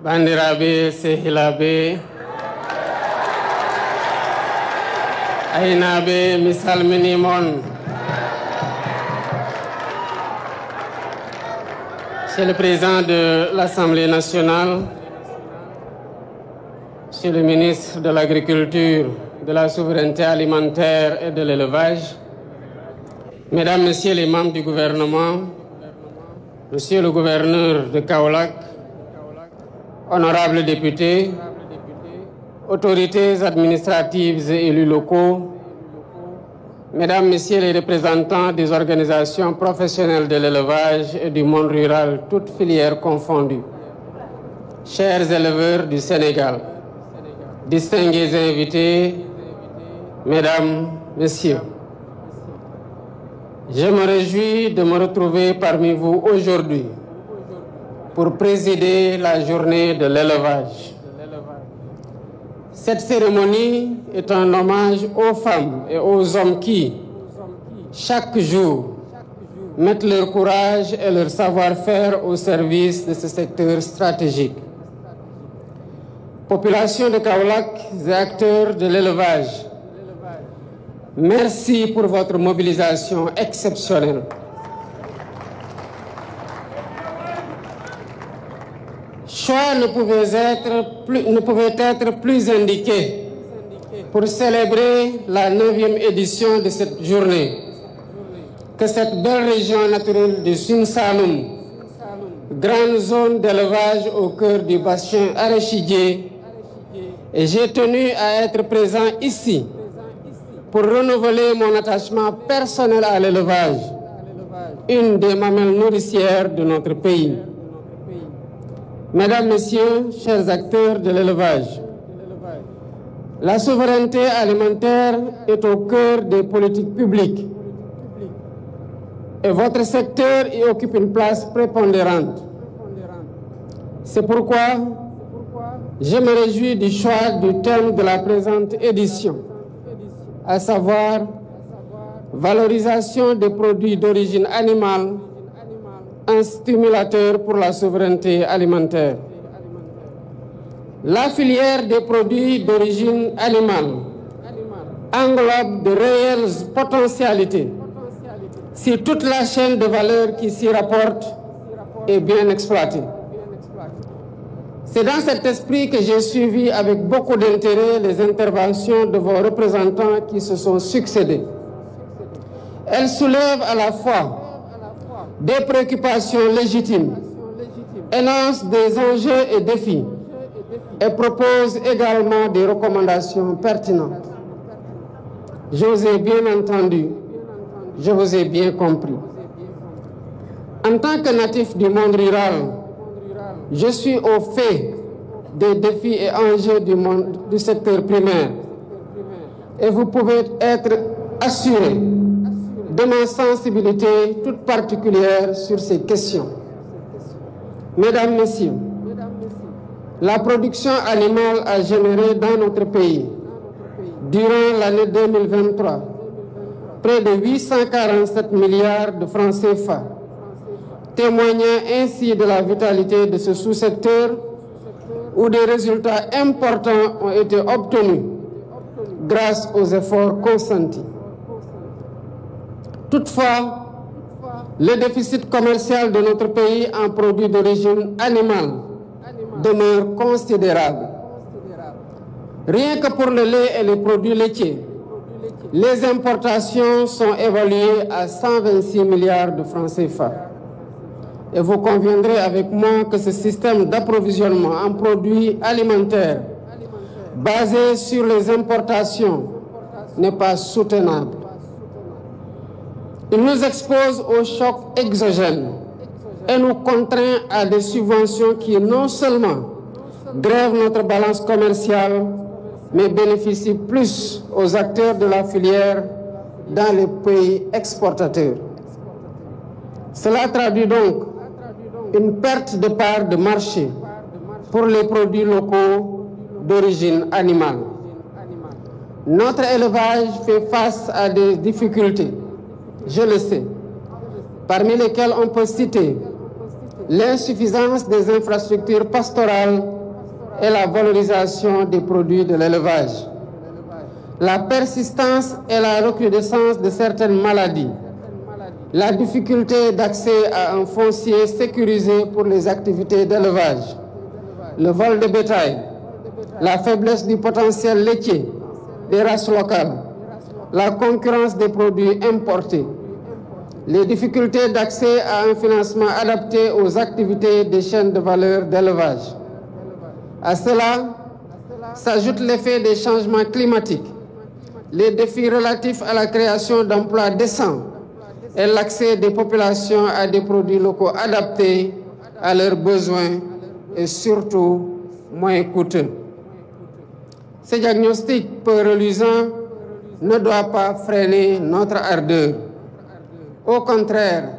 Bandiraɓe sehilaɓe aynaɓe mi salminimon. Monsieur le Président de l'Assemblée nationale, Monsieur le ministre de l'Agriculture, de la Souveraineté alimentaire et de l'Élevage, Mesdames, Messieurs les membres du gouvernement, Monsieur le gouverneur de Kaolack, honorables députés, autorités administratives et élus locaux, Mesdames, Messieurs les représentants des organisations professionnelles de l'élevage et du monde rural, toutes filières confondues, chers éleveurs du Sénégal, distingués invités, Mesdames, Messieurs, je me réjouis de me retrouver parmi vous aujourd'hui pour présider la journée de l'élevage. Cette cérémonie est un hommage aux femmes et aux hommes qui, chaque jour, mettent leur courage et leur savoir-faire au service de ce secteur stratégique. Population de Kaolack et acteurs de l'élevage, merci pour votre mobilisation exceptionnelle. Choix ne pouvait être plus indiqué pour célébrer la 9e édition de cette journée que cette belle région naturelle du Sine Saloum, grande zone d'élevage au cœur du bassin arachidier. Et j'ai tenu à être présent ici pour renouveler mon attachement personnel à l'élevage, une des mamelles nourricières de notre pays. Mesdames, Messieurs, chers acteurs de l'élevage, la souveraineté alimentaire est au cœur des politiques publiques et votre secteur y occupe une place prépondérante. C'est pourquoi je me réjouis du choix du thème de la présente édition, à savoir valorisation des produits d'origine animale, un stimulateur pour la souveraineté alimentaire. La filière des produits d'origine animale englobe de réelles potentialités si toute la chaîne de valeur qui s'y rapporte est bien exploitée. C'est dans cet esprit que j'ai suivi avec beaucoup d'intérêt les interventions de vos représentants qui se sont succédés. Elles soulèvent à la fois des préoccupations légitimes, énoncent des enjeux et défis et proposent également des recommandations pertinentes. Je vous ai bien entendu, je vous ai bien compris. En tant que natif du monde rural, je suis au fait des défis et enjeux du secteur primaire et vous pouvez être assurés de ma sensibilité toute particulière sur ces questions. Mesdames, Messieurs, la production animale a généré dans notre pays, durant l'année 2023, près de 847 milliards de francs CFA, témoignant ainsi de la vitalité de ce sous-secteur où des résultats importants ont été obtenus grâce aux efforts consentis. Toutefois, le déficit commercial de notre pays en produits d'origine animale demeure considérable. Rien que pour le lait et les produits laitiers, les importations sont évaluées à 126 milliards de francs CFA. Et vous conviendrez avec moi que ce système d'approvisionnement en produits alimentaires basé sur les importations n'est pas soutenable. Il nous expose aux chocs exogènes et nous contraint à des subventions qui non seulement grèvent notre balance commerciale, mais bénéficient plus aux acteurs de la filière dans les pays exportateurs. Cela traduit donc une perte de part de marché pour les produits locaux d'origine animale. Notre élevage fait face à des difficultés, je le sais, parmi lesquelles on peut citer l'insuffisance des infrastructures pastorales et la valorisation des produits de l'élevage, la persistance et la recrudescence de certaines maladies, la difficulté d'accès à un foncier sécurisé pour les activités d'élevage, le vol de bétail, la faiblesse du potentiel laitier, des races locales, la concurrence des produits importés, les difficultés d'accès à un financement adapté aux activités des chaînes de valeur d'élevage. À cela s'ajoute l'effet des changements climatiques, les défis relatifs à la création d'emplois décents et l'accès des populations à des produits locaux adaptés à leurs besoins et surtout moins coûteux. Ce diagnostic peu reluisant ne doit pas freiner notre ardeur. Au contraire,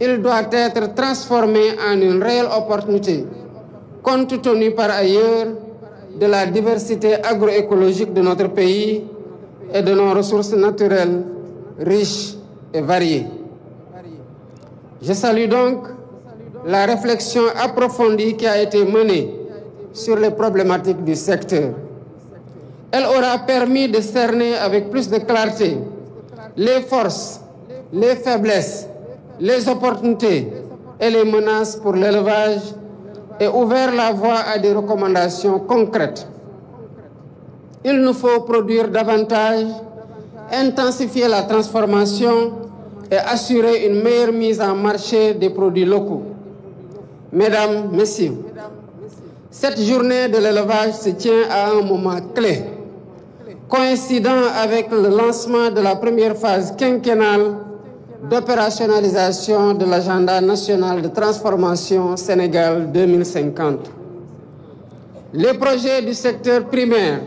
il doit être transformé en une réelle opportunité, compte tenu par ailleurs de la diversité agroécologique de notre pays et de nos ressources naturelles riches et variées. Je salue donc la réflexion approfondie qui a été menée sur les problématiques du secteur. Elle aura permis de cerner avec plus de clarté les forces, les faiblesses, les opportunités et les menaces pour l'élevage et ouvert la voie à des recommandations concrètes. Il nous faut produire davantage, intensifier la transformation et assurer une meilleure mise en marché des produits locaux. Mesdames, Messieurs, cette journée de l'élevage se tient à un moment clé, coïncidant avec le lancement de la première phase quinquennale d'opérationnalisation de l'agenda national de transformation Sénégal 2050. Les projets du secteur primaire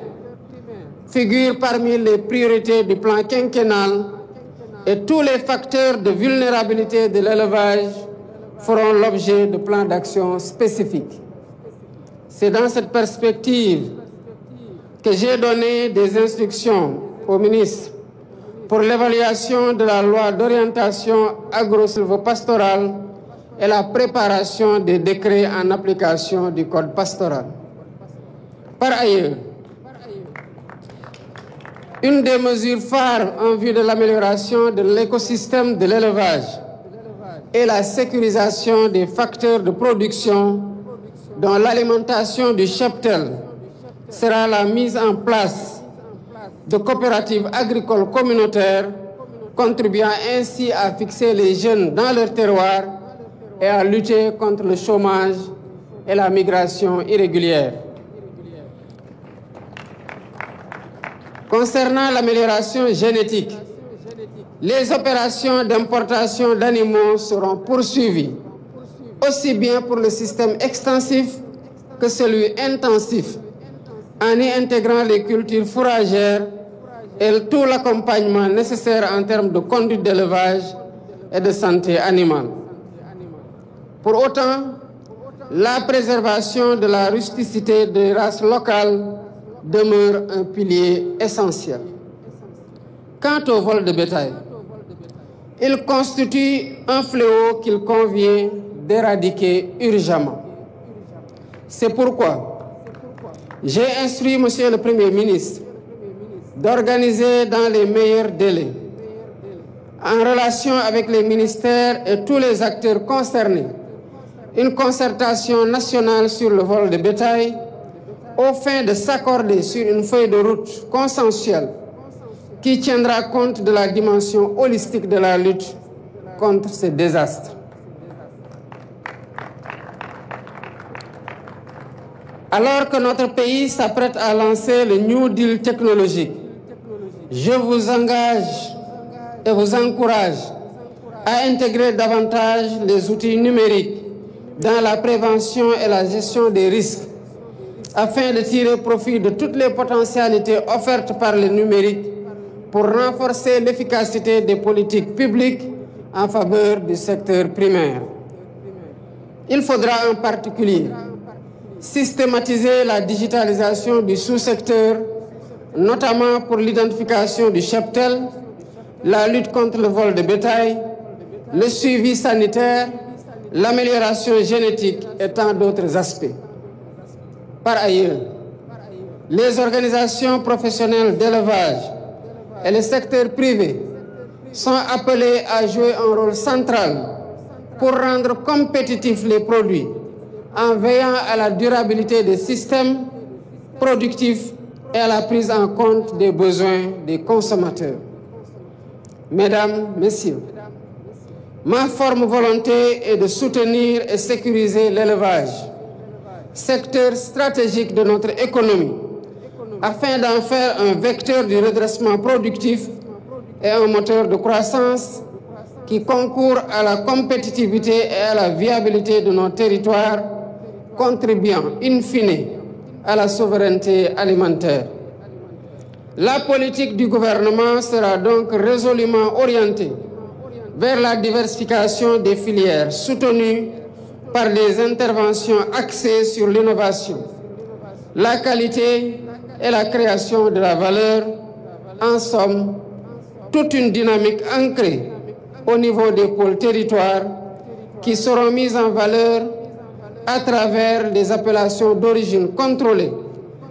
figurent parmi les priorités du plan quinquennal et tous les facteurs de vulnérabilité de l'élevage feront l'objet de plans d'action spécifiques. C'est dans cette perspective que j'ai donné des instructions au ministre pour l'évaluation de la loi d'orientation agro-silvopastorale et la préparation des décrets en application du code pastoral. Par ailleurs, une des mesures phares en vue de l'amélioration de l'écosystème de l'élevage est la sécurisation des facteurs de production dont l'alimentation du cheptel sera la mise en place de coopératives agricoles communautaires, contribuant ainsi à fixer les jeunes dans leur terroir et à lutter contre le chômage et la migration irrégulière. Concernant l'amélioration génétique, les opérations d'importation d'animaux seront poursuivies, aussi bien pour le système extensif que celui intensif, en y intégrant les cultures fourragères et tout l'accompagnement nécessaire en termes de conduite d'élevage et de santé animale. Pour autant, la préservation de la rusticité des races locales demeure un pilier essentiel. Quant au vol de bétail, il constitue un fléau qu'il convient d'éradiquer urgemment. C'est pourquoi j'ai instruit Monsieur le Premier ministre d'organiser dans les meilleurs délais, en relation avec les ministères et tous les acteurs concernés, une concertation nationale sur le vol de bétail au fin de s'accorder sur une feuille de route consensuelle qui tiendra compte de la dimension holistique de la lutte contre ces désastres. Alors que notre pays s'apprête à lancer le New Deal technologique, je vous engage et vous encourage à intégrer davantage les outils numériques dans la prévention et la gestion des risques, afin de tirer profit de toutes les potentialités offertes par le numérique pour renforcer l'efficacité des politiques publiques en faveur du secteur primaire. Il faudra en particulier systématiser la digitalisation du sous-secteur, notamment pour l'identification du cheptel, la lutte contre le vol de bétail, le suivi sanitaire l'amélioration génétique et tant d'autres aspects. Par ailleurs, les organisations professionnelles d'élevage et le secteur privé sont appelés à jouer un rôle central pour rendre compétitifs les produits en veillant à la durabilité des systèmes productifs et à la prise en compte des besoins des consommateurs. Mesdames, Messieurs, ma ferme volonté est de soutenir et sécuriser l'élevage, secteur stratégique de notre économie, afin d'en faire un vecteur du redressement productif et un moteur de croissance qui concourt à la compétitivité et à la viabilité de nos territoires, contribuant in fine à la souveraineté alimentaire. La politique du gouvernement sera donc résolument orientée vers la diversification des filières soutenues par des interventions axées sur l'innovation, la qualité et la création de la valeur, en somme, toute une dynamique ancrée au niveau des pôles territoires qui seront mises en valeur à travers les appellations d'origine contrôlée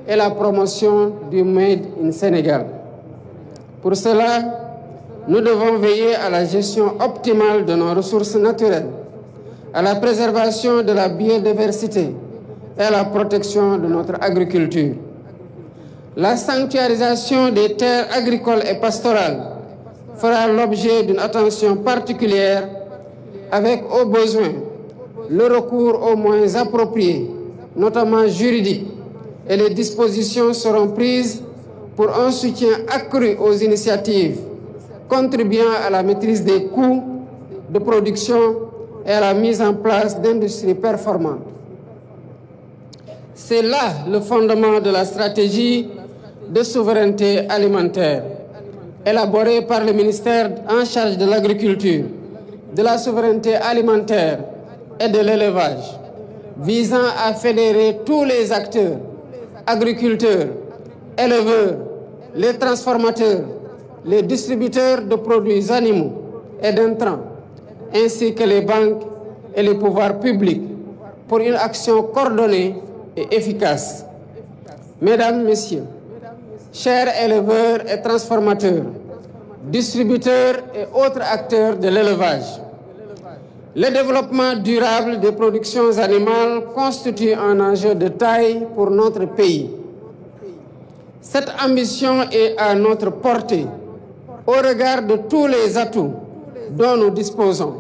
et la promotion du Made in Sénégal. Pour cela, nous devons veiller à la gestion optimale de nos ressources naturelles, à la préservation de la biodiversité et à la protection de notre agriculture. La sanctuarisation des terres agricoles et pastorales fera l'objet d'une attention particulière avec, au besoin, le recours aux moyens appropriés, notamment juridiques, et les dispositions seront prises pour un soutien accru aux initiatives contribuant à la maîtrise des coûts de production et à la mise en place d'industries performantes. C'est là le fondement de la stratégie de souveraineté alimentaire, élaborée par le ministère en charge de l'agriculture, de la souveraineté alimentaire et de l'élevage, visant à fédérer tous les acteurs, agriculteurs, éleveurs, les transformateurs, les distributeurs de produits animaux et d'intrants, ainsi que les banques et les pouvoirs publics, pour une action coordonnée et efficace. Mesdames, Messieurs, chers éleveurs et transformateurs, distributeurs et autres acteurs de l'élevage, le développement durable des productions animales constitue un enjeu de taille pour notre pays. Cette ambition est à notre portée au regard de tous les atouts dont nous disposons.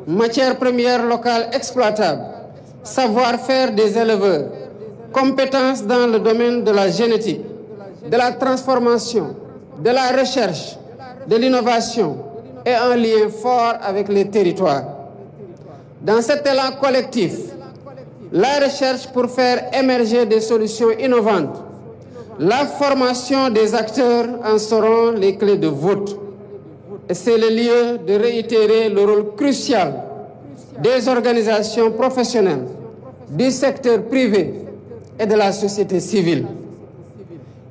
Matières premières locales exploitables, savoir-faire des éleveurs, compétences dans le domaine de la génétique, de la transformation, de la recherche, de l'innovation et un lien fort avec les territoires. Dans cet élan collectif, la recherche pour faire émerger des solutions innovantes, la formation des acteurs en seront les clés de voûte. Et c'est le lieu de réitérer le rôle crucial des organisations professionnelles, du secteur privé et de la société civile.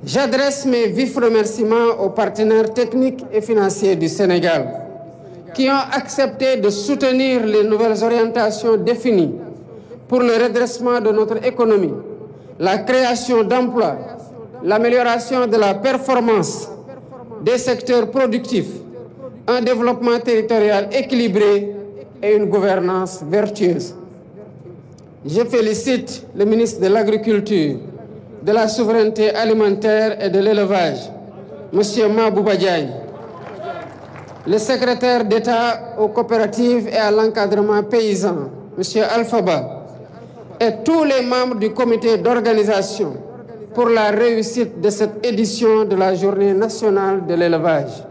J'adresse mes vifs remerciements aux partenaires techniques et financiers du Sénégal qui ont accepté de soutenir les nouvelles orientations définies pour le redressement de notre économie, la création d'emplois, l'amélioration de la performance des secteurs productifs, un développement territorial équilibré et une gouvernance vertueuse. Je félicite le ministre de l'Agriculture, de la Souveraineté alimentaire et de l'Élevage, M. Mabouba Diagne, le secrétaire d'État aux coopératives et à l'encadrement paysan, M. Alphaba, et tous les membres du comité d'organisation pour la réussite de cette édition de la Journée nationale de l'élevage.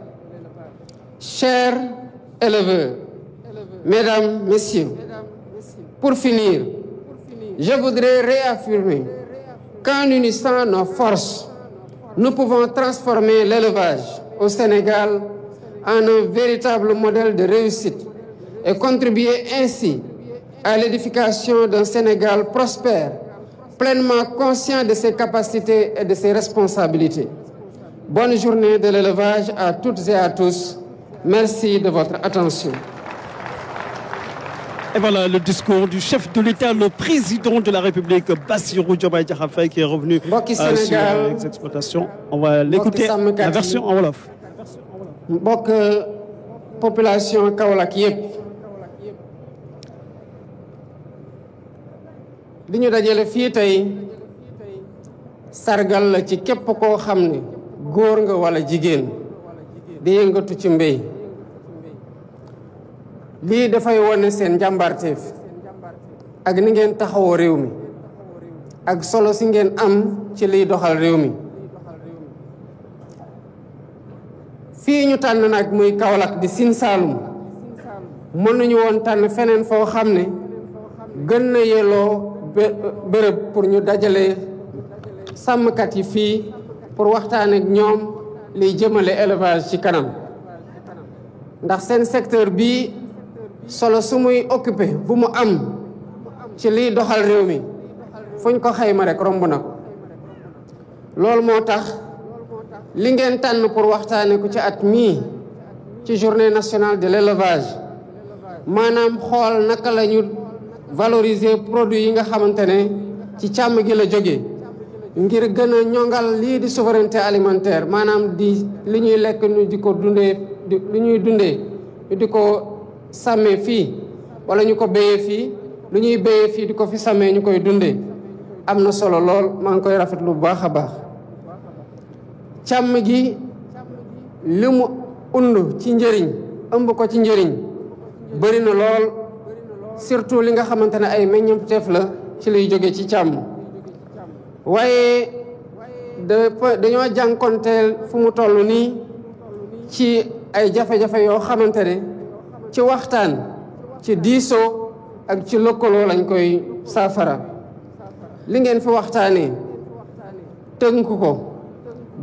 Chers éleveurs, Mesdames, Messieurs, pour finir, je voudrais réaffirmer qu'en unissant nos forces, nous pouvons transformer l'élevage au Sénégal en un véritable modèle de réussite et contribuer ainsi à l'édification d'un Sénégal prospère, pleinement conscient de ses capacités et de ses responsabilités. Bonne journée de l'élevage à toutes et à tous. Merci de votre attention. Et voilà le discours du chef de l'État, le président de la République, Bassirou Diomaye Diakhar Faye, qui est revenu sur les exploitations. On va l'écouter, la version en wolof. Mbokk population Kaolack yépp li ñu dajale fii tey sargal la ci képp koo xam ne góor nga wala jigéen di yëngatu ci mbéy lii dafay wone seen njàmbaarteef ak ni ngeen taxawoo réew mi ak solo si ngeen am ci liy doxal réew mi fii ñu tànn nag muy Kaolack di Sine Saloum mënuñu woon tànn feneen foo xam ne gën na yelloo bërëb pour ñu dajale sàmmkat yi fii pour waxtaan ak ñoom liy jëmale élevage ci kanam ndax seen secteur bii solo su muy occupé bu mu am ci liy doxal réew mi fuñ ko xayma rek romb na ko loolu moo tax li ngeen tànn pour waxtaane ko ci at mii ci journée nationale de l'élevage maanaam xool naka la ñu valoriser produits yi nga xamante ne ci càmm gi la jóge ngir gën a ñongal lii di souveraineté alimentaire maanaam di li ñuy lekk ñu di ko dundee li ñuy dundee ñu di ko sàmmee fii wala ñu ko béyee fii lu ñuy béyee fii di ko fi sàmmee ñu koy dundee am na solo lool maa ngi koy rafetlu bu baax a baax càmm gi li mu und ci njëriñ ëmb ko ci njëriñ bëri na lool surtout li nga xamante ne ay meññeef la ci liy jóge ci càmm waaye dañoo jànkonteel fu mu toll nii ci ay jafe-jafe yoo xamante ne ci waxtaan ci diisoo ak ci lëkkaloo lañ koy saafara li ngeen fi waxtaanee tënk ko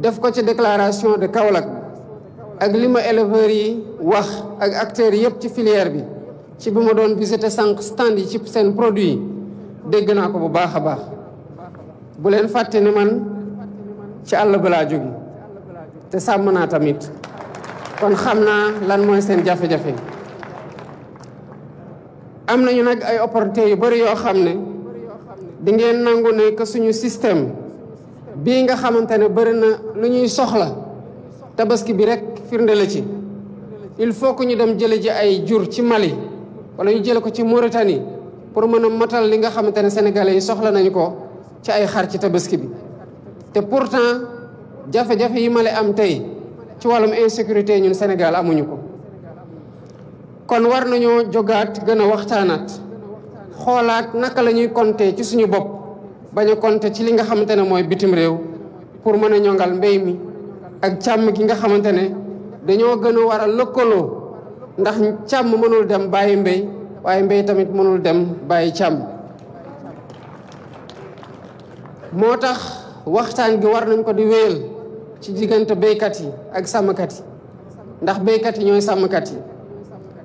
def ko ci déclaration de Kaolack ak li ma éleveurs yi wax ak acteurs yëpp ci filière bi ci bi ma doon visiter sànq stand yi ci seen produit yi dégg naa ko bu baax a baax bu leen fàtte ni man ci àll ba laa jóge te sàmm naa tamit kon xam naa lan mooy seen jafe-jafe am nañu nag ay opportunités yu bari yoo xam ne di ngeen nangu ne que suñu système bii nga xamante ne bari na lu ñuy soxla tabaski bi rek firnde la ci il faut que ñu dem jële ji ay jur ci Mali wala ñu jële ko ci Mauritanie pour mën a matal li nga xamante ne sénégalais yi soxla nañu ko ci ay xar ci tabaski bi te pourtant jafe-jafe yi Mali am tey ci wàllum insécurité ñun Sénégal amuñu ko kon war nañoo jógaat gën a waxtaanaat xoolaat naka la ñuy compter ci suñu bopp bañ a compter ci li nga xamante ne mooy bitim réew pour mën a ñongal mbéy mi ak càmm gi nga xamante ne dañoo gën a war a lëkkaloo ndax càmm mënul dem bàyyi mbéy waaye mbéy tamit mënul dem bàyyi càmm moo tax waxtaan gi war nañ ko di wéyal ci diggante béykat yi ak sàmmkat yi ndax béykat yi ñooy sàmmkat yi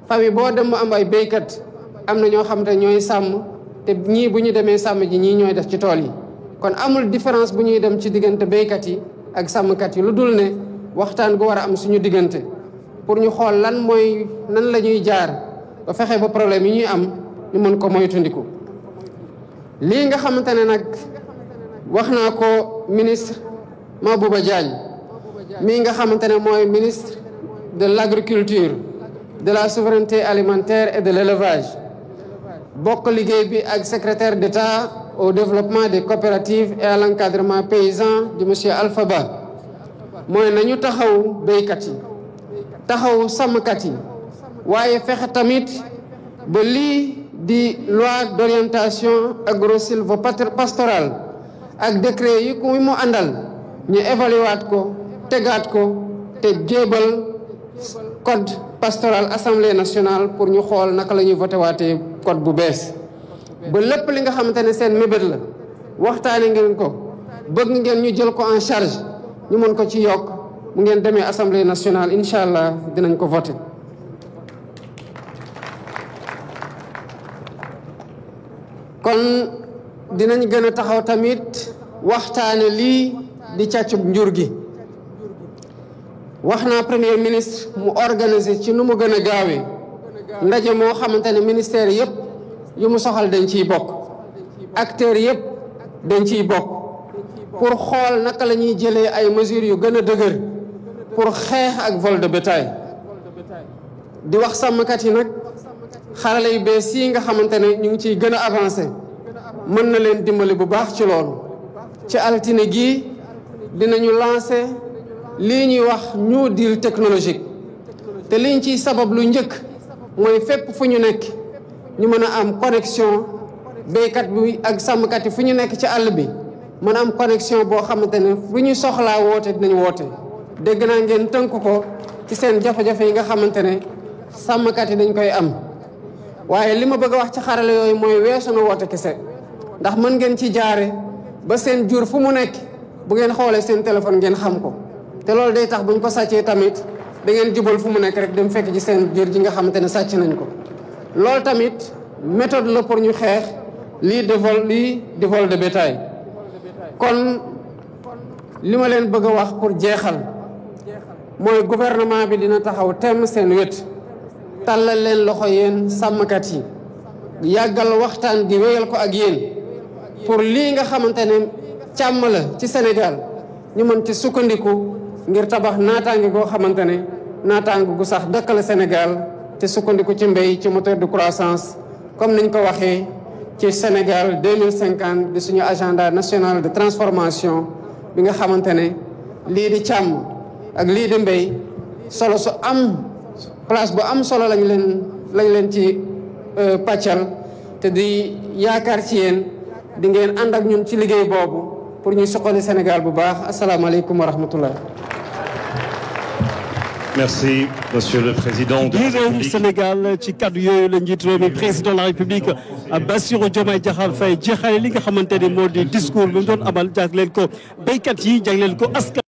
famille boo dem mu am ay béykat am na ñoo xam te ñooy sàmm te ñii bu ñu demee sàmm ji ñii ñooy def ci tool yi kon amul différence bu ñuy dem ci diggante béykat yi ak sàmmkat yi lu dul ne waxtaan gu war a am suñu diggante pour ñu xool lan mooy nan la ñuy jaar ba fexe ba problème yi ñuy am ñu mën ko moytundiku lii nga xamante ne nag wax naa ko ministre Mabouba Diagne mii nga xamante ne mooy ministre de l'agriculture de la souveraineté alimentaire et de l'élevage bokk liggéey bi ak secrétaire d'État au développement des coopératives et à l'encadrement paysan di monsieur Alpha Ba mooy nañu taxaw béykat yi taxaw sàmmkat yi waaye fexe tamit ba lii di loi d'orientation agro-sylvo-pastorale ak décret yi ku mu àndal ñu évaluer waat ko tegaat ko te jébal code pastoral assemblée nationale pour ñu xool naka la ñuy voté waatee code bu bees ba lépp li nga xamante ne seen mébét la waxtaane ngeen ko bëgg ngeen ñu jël ko en charge ñu mën ko ci yokk mu ngeen demee assemblée nationale incha allah dinañ ko voté kon dinañ gën a taxaw tamit waxtaane lii di càccub njur gi wax naa premier ministre mu organiser ci nu mu gën a gaawee ndaje moo xamante ne ministère yëpp yu mu soxal dañ ciy bokk acteurs yëpp dañ ciy bokk pour xool naka la ñuy jëlee ay mesures yu gën a dëgër pour xeex ak vol de bétail di wax sàmmkat yi nag xarala yu bees yi nga xamante ne ñu ngi ciy gën a avancé mën na leen dimbali bu baax ci loolu ci altine gii dinañu lancé lii ñuy wax New Deal technologique te liñ ciy sabab lu njëkk mooy fépp fu ñu nekk ñu mën a am connexion béykat bi ak sàmmkat yi fu ñu nekk ci àll bi mën a am connexion boo xamante ne fu ñu soxlaa woote dinañ woote dégg naa ngeen tënk ko ci seen jafe-jafe yi nga xamante ne sàmmkat yi dañ koy am waaye li ma bëgg a wax ci xarala yooyu mooy weesu na woote kese ndax mën ngeen ci jaare ba seen jur fu mu nekk bu ngeen xoolee seen téléphone ngeen xam ko te loolu day tax buñ ko sàccee tamit da ngeen jubal fu mu nekk rek dem fekk ci seen jur ji nga xamante ne sàcc nañ ko loolu tamit méthode la pour ñu xeex lii di vol de bétail kon li ma leen bëgg a wax pour jeexal mooy gouvernement bi dina taxaw temm seen wet tàllal leen loxo yéen sàmmkat yi yàggal waxtaan di wéyal ko ak yéen pour lii nga xamante ne càmm la ci Sénégal ñu mën ci sukkandiku ngir tabax naataange goo xamante ne naataange gu sax dëkk la Sénégal te sukkandiku ci mbéy ci moteur de croissance comme niñ ko waxee ci Sénégal 2050 di suñu agenda national de transformation bi nga xamante ne lii di càmm ak lii di mbéy solo su am place bu am solo lañ leen ci pàccal te di yaakaar ci yéen di ngeen ànd ak ñun ci liggéey boobu pour ñu suqali Sénégal bu baax asalaamaaleykum wa rahmatullah. Merci, Monsieur le Président de la République. Sénégal ci kaddu yooyu la njiit réew mi président de la République Bassirou Diomaye Diakhar Faye jeexale li nga xamante ne moo di discours bi mu doon amal jagleel ko béykat yi jagleel ko askan